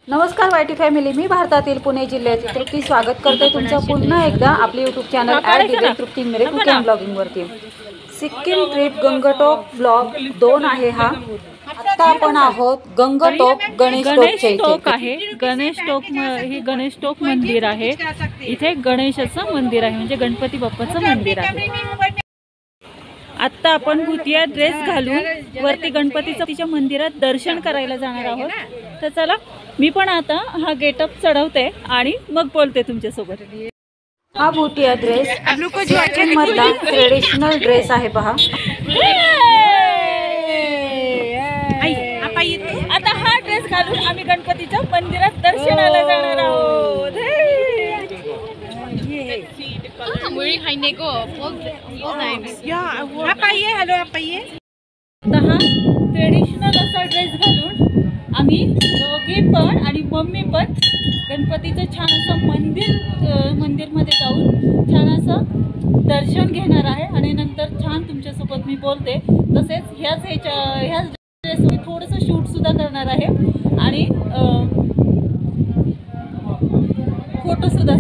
नमस्कार YT family, मी भारतातील पुणे जिल्ह्याची तृप्ती स्वागत करते तुमचं पुन्हा एकदा आपले यूट्यूब चॅनल तृप्ती मेरे कुकिंग ब्लॉगिंग वरती। सिक्कीम ट्रिप गंगटोक ब्लॉग 2 आहे हा। आता आपण आहोत गंगटोक गणेश टोक आहे। हे गणेश टोक मंदिर आहे। इथे गणेशाचं मंदिर आहे, म्हणजे गणपती बाप्पाचं मंदिर आहे। आता आपण भुतिया ड्रेस घालून वरती गणपतीच्या मंदिरात दर्शन करायला जाणार आहोत। तर चला, मी पण आता हा गेटअप चढवते आणि मग बोलते तुमच्यासोबत। हा भुतिया ड्रेस सिक्कीम मधला ट्रेडिशनल ड्रेस आहे पहा। आता हा ड्रेस घालून आम्ही गणपतीच्या मंदिरात दर्शनाला जाणार आहोत। I'm wearing high neck all names. Yeah, hello, आता हा ट्रेडिशनल असा ड्रेस घालून आम्ही दोघे पण आणि मम्मी पण गणपतीचं छान असं मंदिरमध्ये जाऊन छान असं दर्शन घेणार आहे आणि नंतर छान तुमच्यासोबत मी बोलते। तसेच ह्याच ड्रेसमध्ये थोडंसं शूट सुद्धा करणार आहे आणि फोटो सुद्धा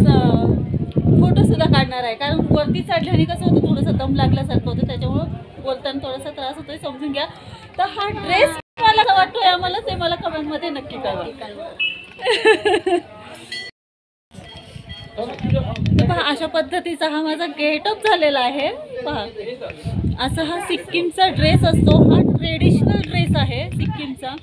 काढणार आहे। कारण वरती चढल्याने कसं होतं, थोडंसं दम लागल्यासारखं होतं, त्याच्यामुळे बोलताना थोडासा त्रास होतोय, समजून घ्या। तर हा ड्रेस मला काय वाटतोय आम्हाला ते मला कमेंट मध्ये नक्की कळवा। पहा, अशा पद्धतीचा हा माझा गेटअप झालेला आहे। पहा, असा हा सिक्कीमचा ड्रेस असतो, हा ट्रेडिशनल ड्रेस आहे सिक्कीमचा।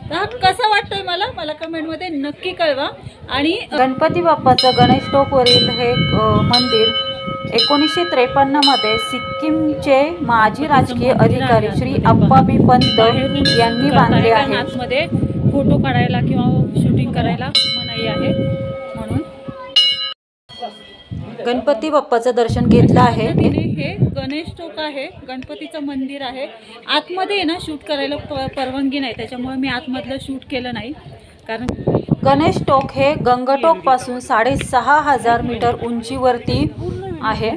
तर हा कसा वाटतोय मला कमेंट मध्ये नक्की कळवा। आणि गणपती बाप्पाचं गणेश टोकवरील हे मंदिर 1953 मध्ये सिक्कीमचे माजी राजकीय अधिकारी श्री अप्पाबी पंत यांनी बांधले आहे। आतमध्ये फोटो काढायला किंवा शूटिंग करायला मनाई आहे, म्हणून गणपती बाप्पाचं दर्शन घेतलं आहे। हे गणेश टोक आहे, गणपतीचं मंदिर आहे। आतमध्ये ना शूट करायला परवानगी नाही, त्याच्यामुळे मी आतमधलं शूट केलं नाही। कारण गणेश टोक हे गंगटोक पासून 6500 मीटर उंचीवरती आहे।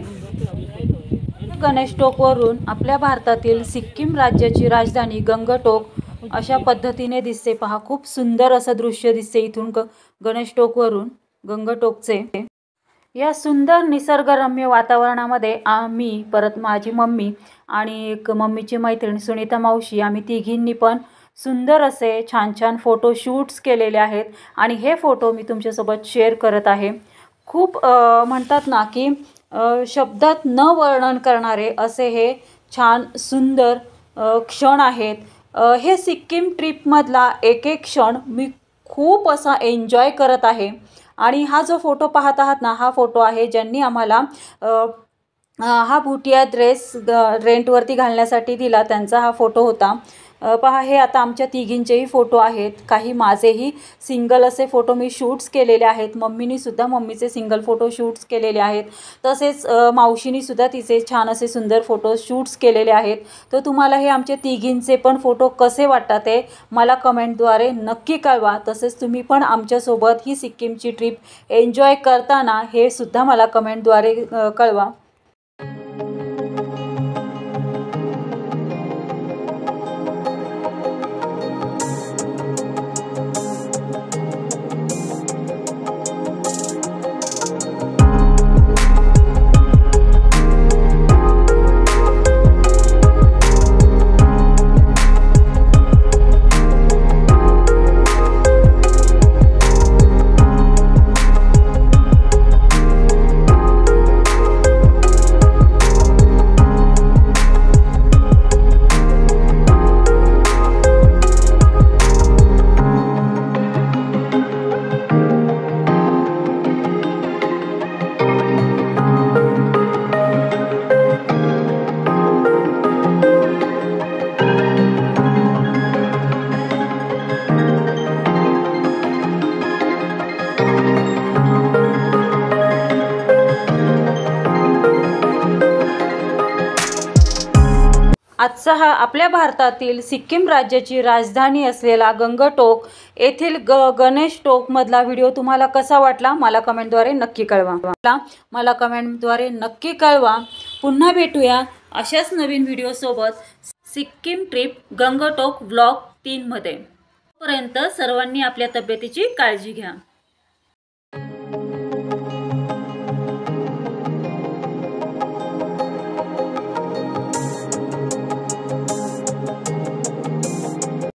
गणेश टोक वरून आपल्या भारतातील सिक्कीम राज्याची राजधानी गंगटोक अशा पद्धतीने दिसते। पहा, खूप सुंदर असं दृश्य दिसते इथून गणेश टोक वरून गंगटोकचे। या सुंदर निसर्गरम्य वातावरणामध्ये आम्ही परत माझी मम्मी आणि एक मम्मीची मैत्रीण सुनीता मावशी, आम्ही तिघींनी पण सुंदर असे छान फोटो शूट्स केलेले आहेत आणि हे फोटो मी तुमच्यासोबत शेअर करत आहे। खूप म्हणतात ना की शब्दात न वर्णन करणारे असे हे छान सुंदर क्षण आहेत। हे सिक्कीम ट्रिपमधला एक क्षण मी खूप असा एन्जॉय करत आहे। आणि हा जो फोटो पाहत आहात ना, हा फोटो आहे ज्यांनी आम्हाला हा भुतिया ड्रेस रेंटवरती घालण्यासाठी दिला, त्यांचा हा फोटो होता। पहा, हे आता आमच्या तिघींचेही फोटो आहेत, काही माझेही सिंगल असे फोटो मी शूट्स केलेले आहेत। मम्मीनीसुद्धा मम्मीचे सिंगल फोटो शूट्स केलेले आहेत। तसेच मावशीनीसुद्धा तिचे छान असे सुंदर फोटो शूट्स केलेले आहेत। तर तुम्हाला हे आमचे तिघींचे पण फोटो कसे वाटतात ते मला कमेंटद्वारे नक्की कळवा। तसेच तुम्ही पण आमच्यासोबत ही सिक्कीमची ट्रिप एन्जॉय करताना हे सुद्धा मला कमेंटद्वारे कळवा। आजचा हा आपल्या भारतातील सिक्कीम राज्याची राजधानी असलेला गंगटोक येथील गणेश टोक मधला व्हिडिओ तुम्हाला कसा वाटला मला कमेंटद्वारे नक्की कळवा। पुन्हा भेटूया अशाच नवीन व्हिडिओ सोबत सिक्कीम ट्रिप गंगटोक व्लॉग 3 मध्ये। पर्यंत सर्वांनी आपल्या तब्येतीची काळजी घ्या.